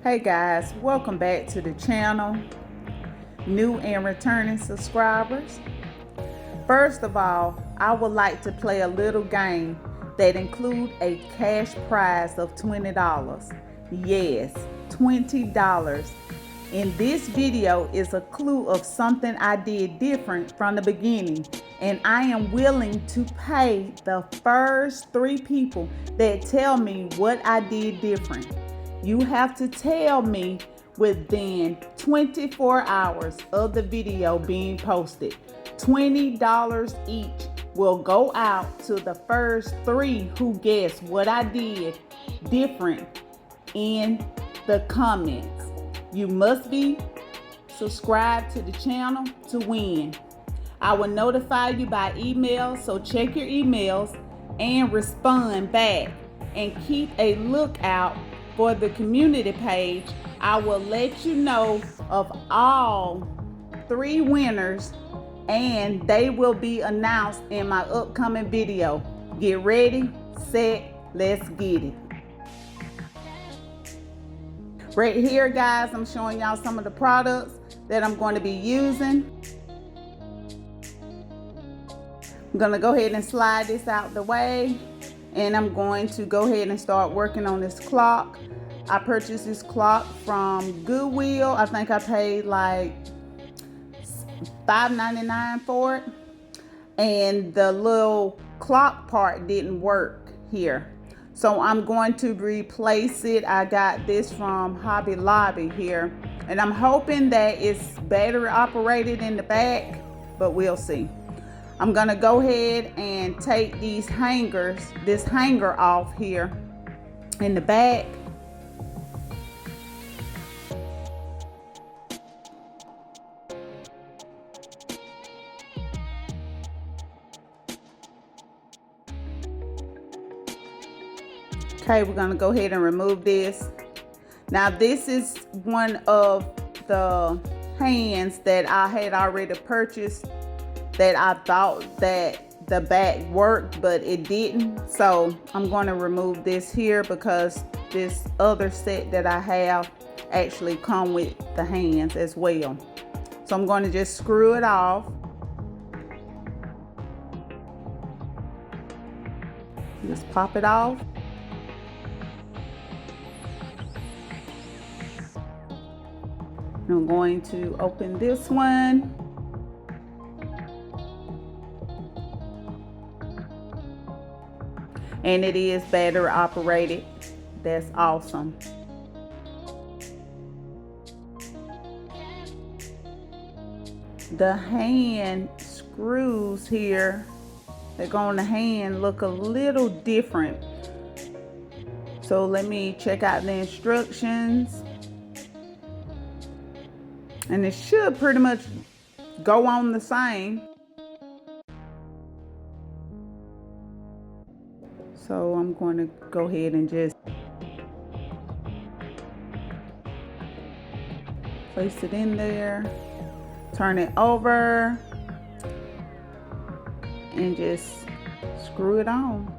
Hey guys, welcome back to the channel, new and returning subscribers. First of all, I would like to play a little game that includes a cash prize of $20. Yes, $20. In this video is a clue of something I did different from the beginning, and I am willing to pay the first 3 people that tell me what I did different. You have to tell me within 24 hours of the video being posted. $20 each will go out to the first 3 who guess what I did different in the comments. You must be subscribed to the channel to win. I will notify you by email, so check your emails and respond back, and keep a lookout for the community page. I will let you know of all 3 winners, and they will be announced in my upcoming video. Get ready, set, let's get it. Right here, guys, I'm showing y'all some of the products that I'm going to be using. I'm going to go ahead and slide this out the way, and I'm going to go ahead and start working on this clock. I purchased this clock from Goodwill. I think I paid like $5.99 for it, and the little clock part didn't work here, so I'm going to replace it. I got this from Hobby Lobby here, and I'm hoping that it's battery operated in the back, but we'll see. I'm gonna go ahead and take these hangers, this hanger off here in the back. Okay, we're gonna go ahead and remove this. Now this is one of the hands that I had already purchased that I thought that the back worked, but it didn't. So I'm going to remove this here because this other set that I have actually come with the hands as well. So I'm going to just screw it off. Just pop it off. I'm going to open this one. And it is battery operated. That's awesome. The hand screws here that go on the hand look a little different. So let me check out the instructions. And it should pretty much go on the same. So I'm going to go ahead and just place it in there, turn it over, and just screw it on.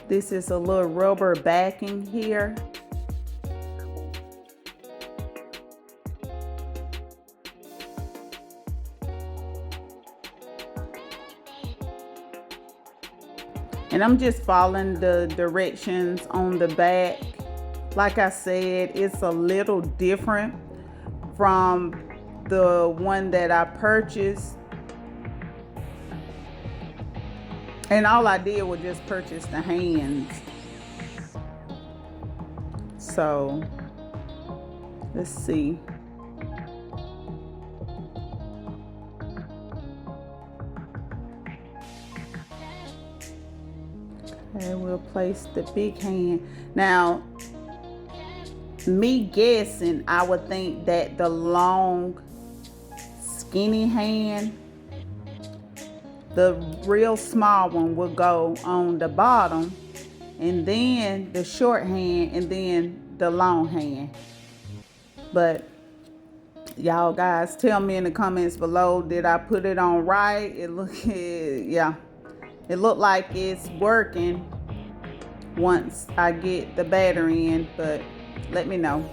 This is a little rubber backing here. And I'm just following the directions on the back. Like I said, it's a little different from the one that I purchased. And all I did was just purchase the hands. So let's see. Okay, we'll place the big hand. Now, me guessing, I would think that the long, skinny hand, the real small one, will go on the bottom, and then the short hand, and then the long hand. But y'all guys, tell me in the comments below, did I put it on right? Yeah, it looked like it's working once I get the battery in, but let me know.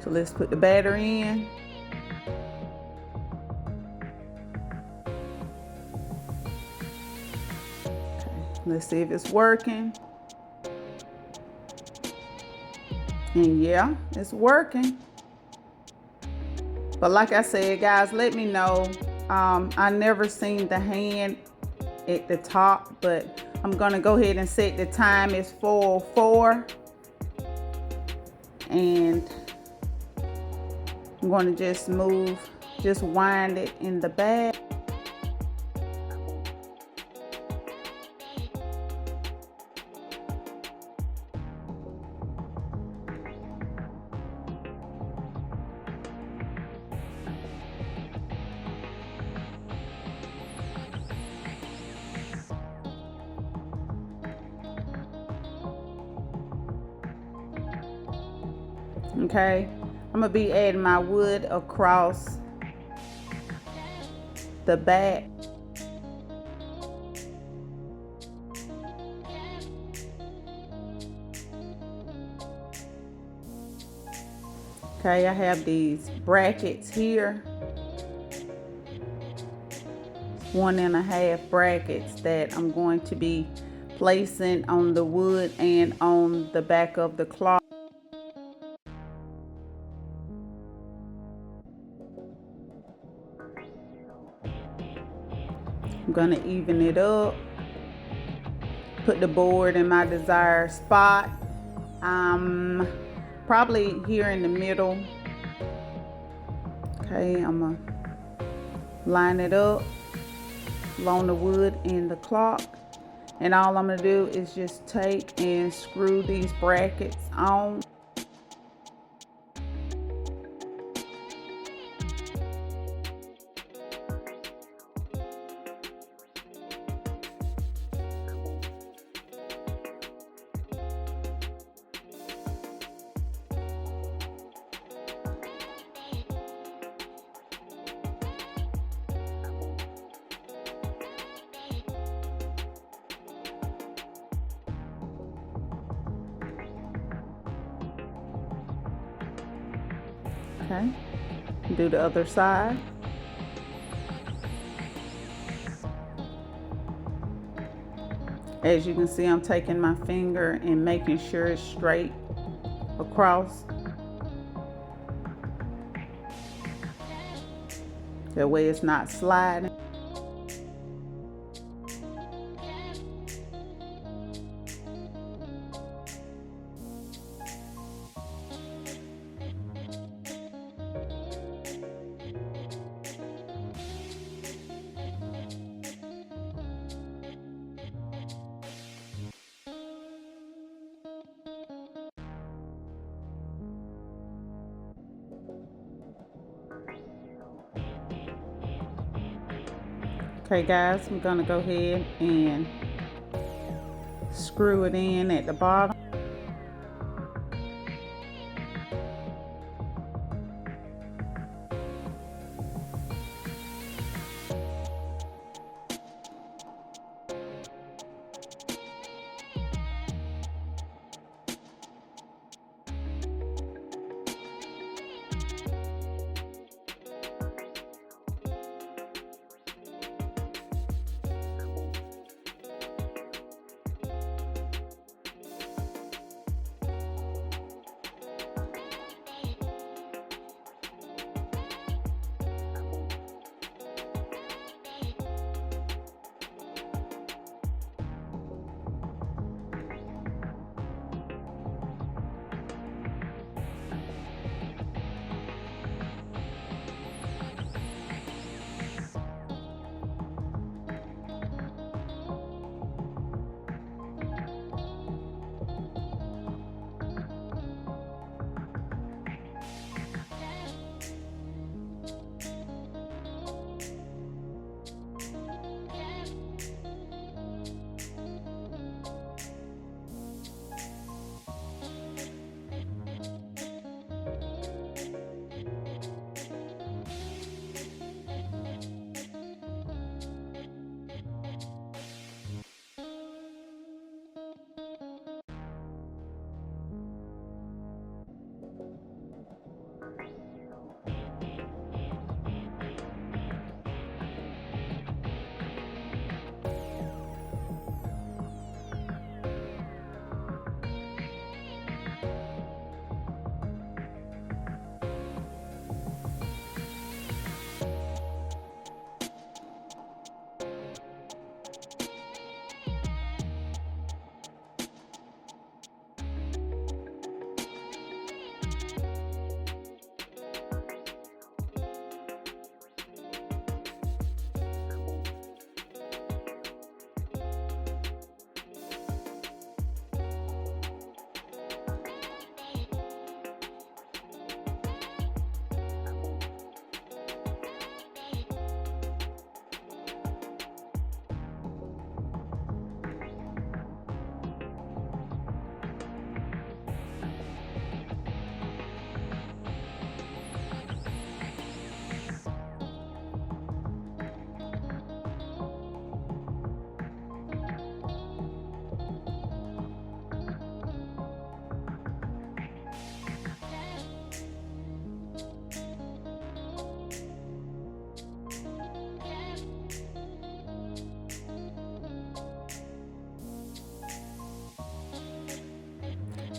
So let's put the battery in. Okay, let's see if it's working. And yeah, it's working. But like I said, guys, let me know. I never seen the hand at the top, but I'm gonna go ahead and set the time. It's 4:04, and I'm gonna just wind it in the back. Okay, I'm gonna be adding my wood across the back. Okay, I have these brackets here, 1.5 brackets that I'm going to be placing on the wood and on the back of the cloth. I'm gonna even it up, put the board in my desired spot. Probably here in the middle. Okay, I'm gonna line it up along the wood and the clock. And all I'm gonna do is just take and screw these brackets on. Okay, do the other side. As you can see, I'm taking my finger and making sure it's straight across. That way it's not sliding. Okay guys, I'm gonna go ahead and screw it in at the bottom.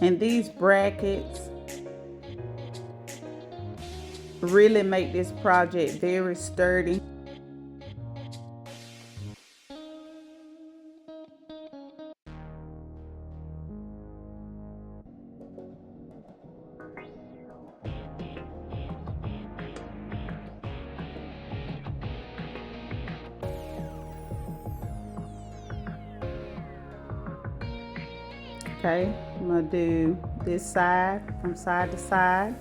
And these brackets really make this project very sturdy. Okay, I'm gonna do this side from side to side.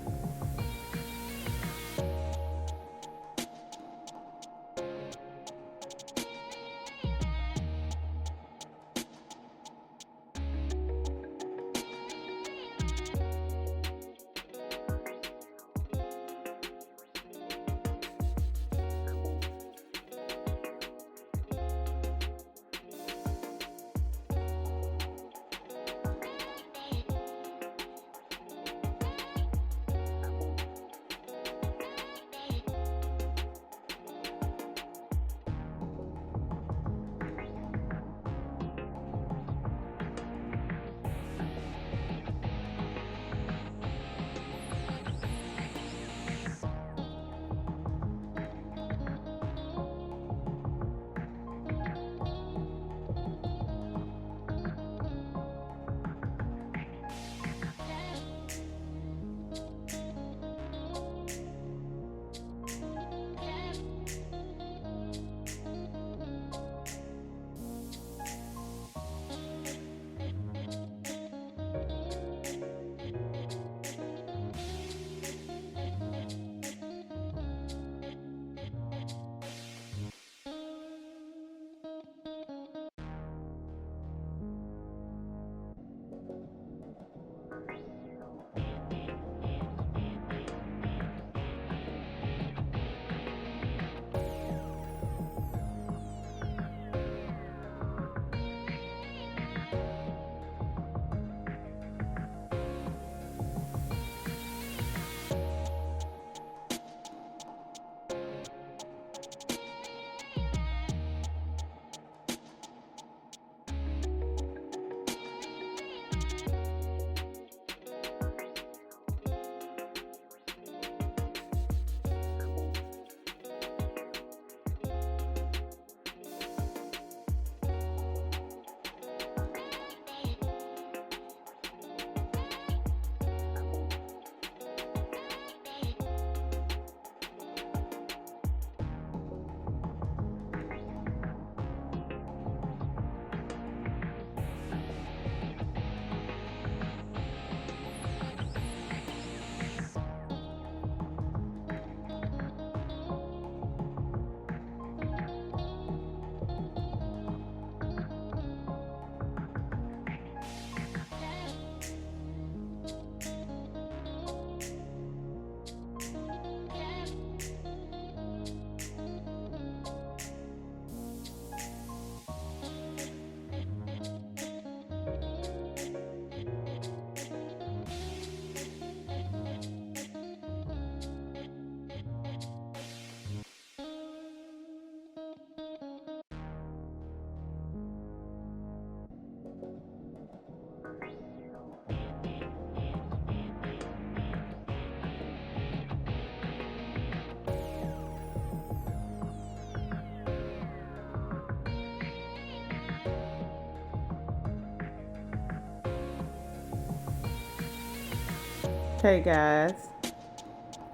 Okay guys,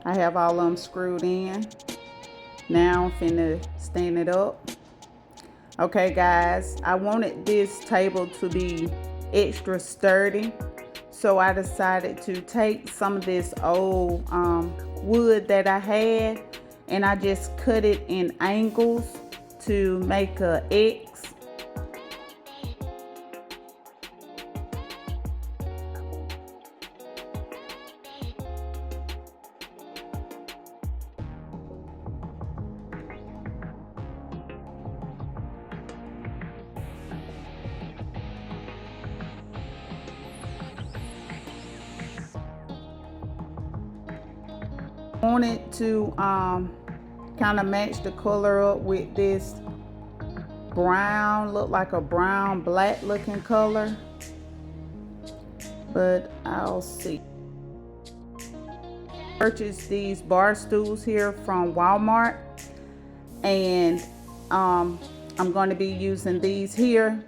I have all of them screwed in. Now I'm finna stand it up. Okay guys, I wanted this table to be extra sturdy, so I decided to take some of this old wood that I had, and I just cut it in angles to make a X. Wanted to kind of match the color up with this brown, look like a brown black looking color, but I'll see. Purchased these bar stools here from Walmart, and I'm going to be using these here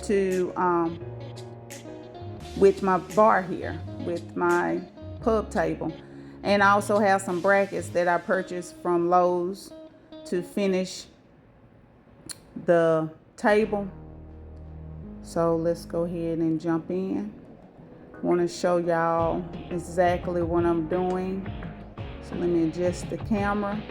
to with my bar here, with my pub table. And I also have some brackets that I purchased from Lowe's to finish the table. So let's go ahead and jump in. I want to show y'all exactly what I'm doing. So let me adjust the camera.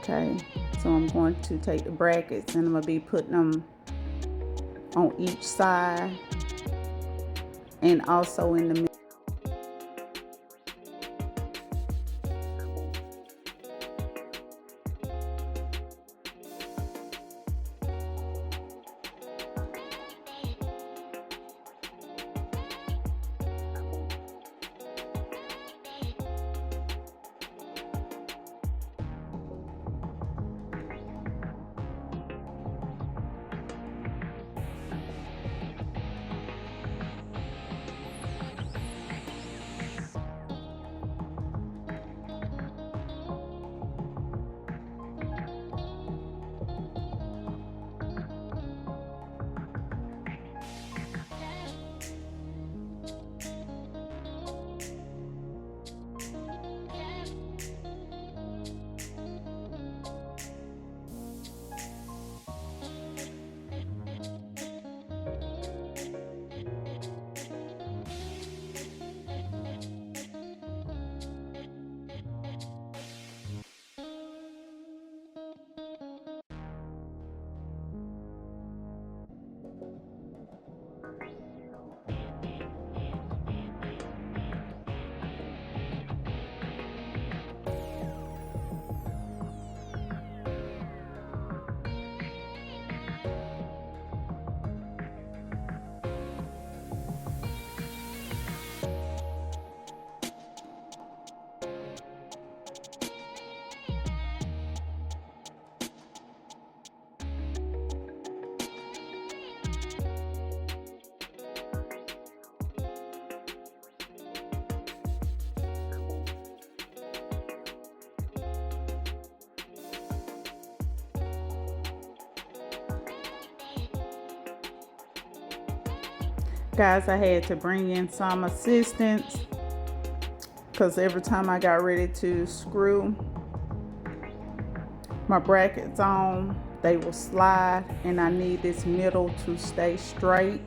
Okay, so I'm going to take the brackets and I'm going to be putting them on each side and also in the middle. Guys, I had to bring in some assistance because every time I got ready to screw my brackets on, they will slide, and I need this middle to stay straight.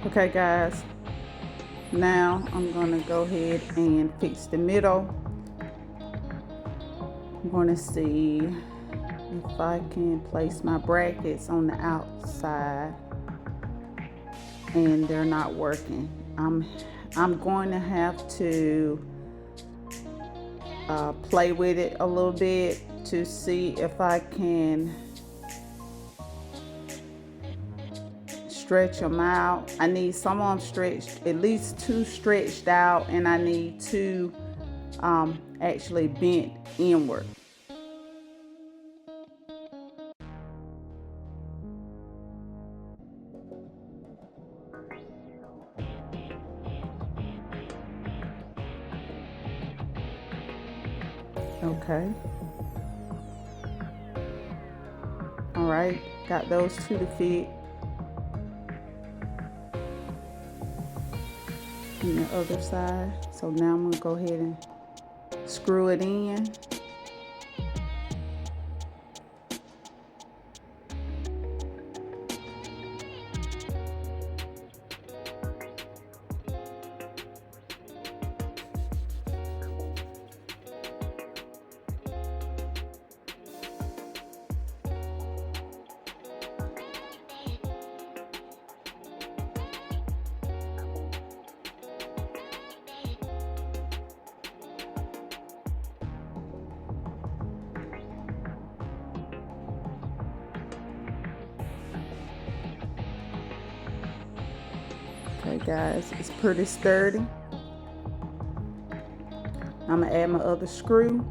Okay guys, Now I'm going to go ahead and fix the middle. I'm going to see if I can place my brackets on the outside, and they're not working. I'm going to have to play with it a little bit to see if I can stretch them out. I need some of them stretched, at least 2 stretched out, and I need 2 actually bent inward. Okay. All right, got those 2 to fit. On the other side. So now I'm gonna go ahead and screw it in. Okay guys, it's pretty sturdy. I'm gonna add my other screw.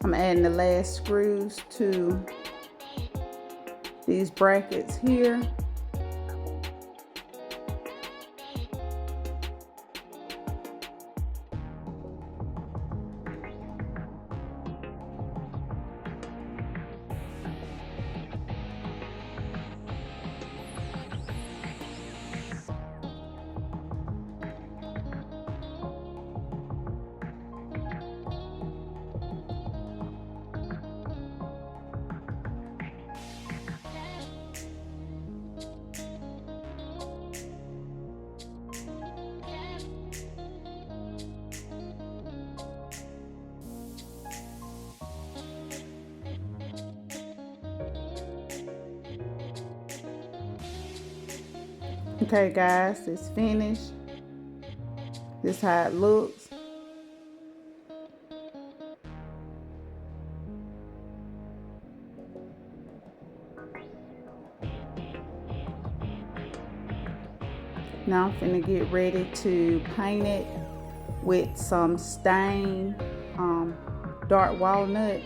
I'm adding the last screws to these brackets here. Okay guys, it's finished. This is how it looks. Now I'm finna get ready to paint it with some stained dark walnut.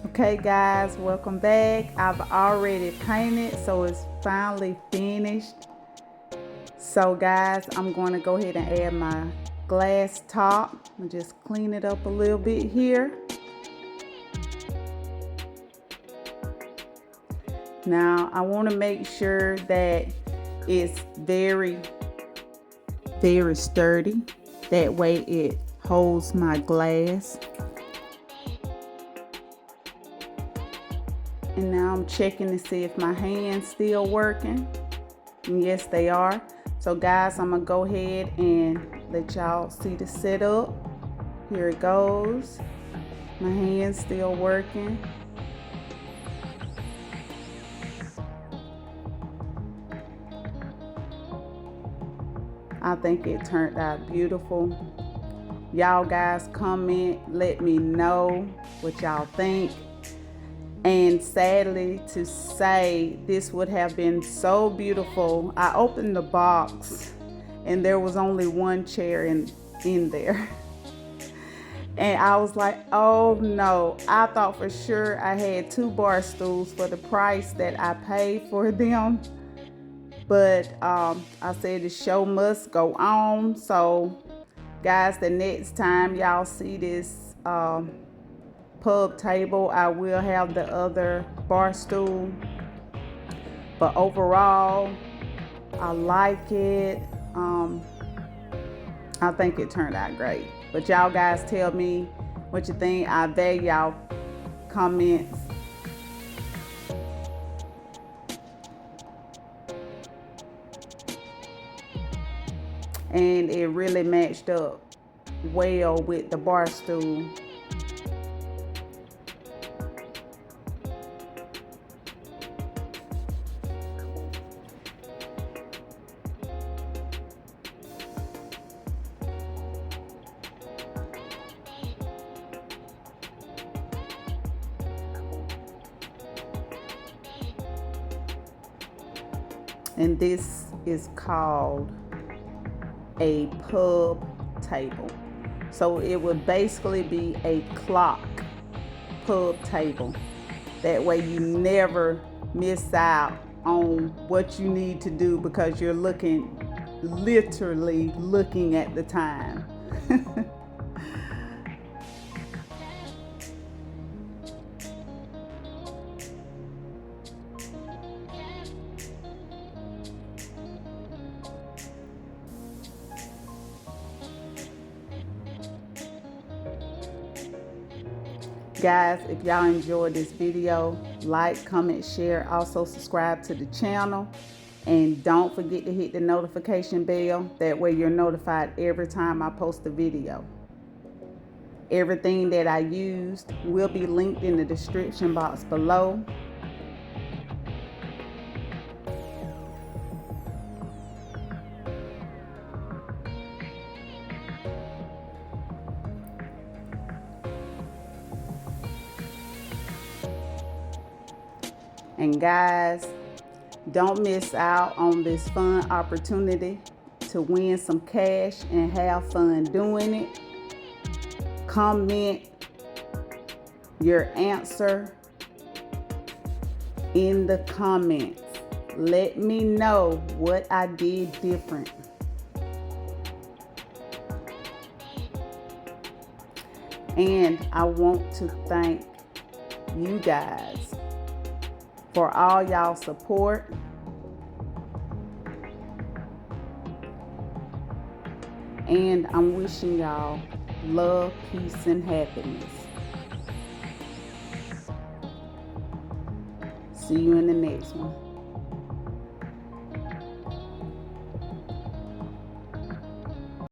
Okay guys, welcome back. I've already painted, so it's finally finished. So guys, I'm going to go ahead and add my glass top. I'm just clean it up a little bit here. Now I want to make sure that it's very sturdy. That way it holds my glass. And now I'm checking to see if my hand's still working. And yes, they are. So guys, I'm gonna go ahead and let y'all see the setup. Here it goes. My hand's still working. I think it turned out beautiful. Y'all guys comment, let me know what y'all think. And sadly to say, this would have been so beautiful. I opened the box and there was only one chair in there. And I was like, oh no. I thought for sure I had 2 bar stools for the price that I paid for them. But I said the show must go on. So guys, the next time y'all see this pub table, I will have the other bar stool. But overall, I like it. I think it turned out great. But y'all guys tell me what you think. I value y'all comments. And it really matched up well with the bar stool. And this is called a pub table. So it would basically be a clock pub table. That way you never miss out on what you need to do because you're literally looking at the time. Guys, if y'all enjoyed this video, like, comment, share, also subscribe to the channel. And don't forget to hit the notification bell. That way you're notified every time I post a video. Everything that I used will be linked in the description box below. And guys, don't miss out on this fun opportunity to win some cash and have fun doing it. Comment your answer in the comments. Let me know what I did different. And I want to thank you guys for all y'all support. And I'm wishing y'all love, peace, and happiness. See you in the next one.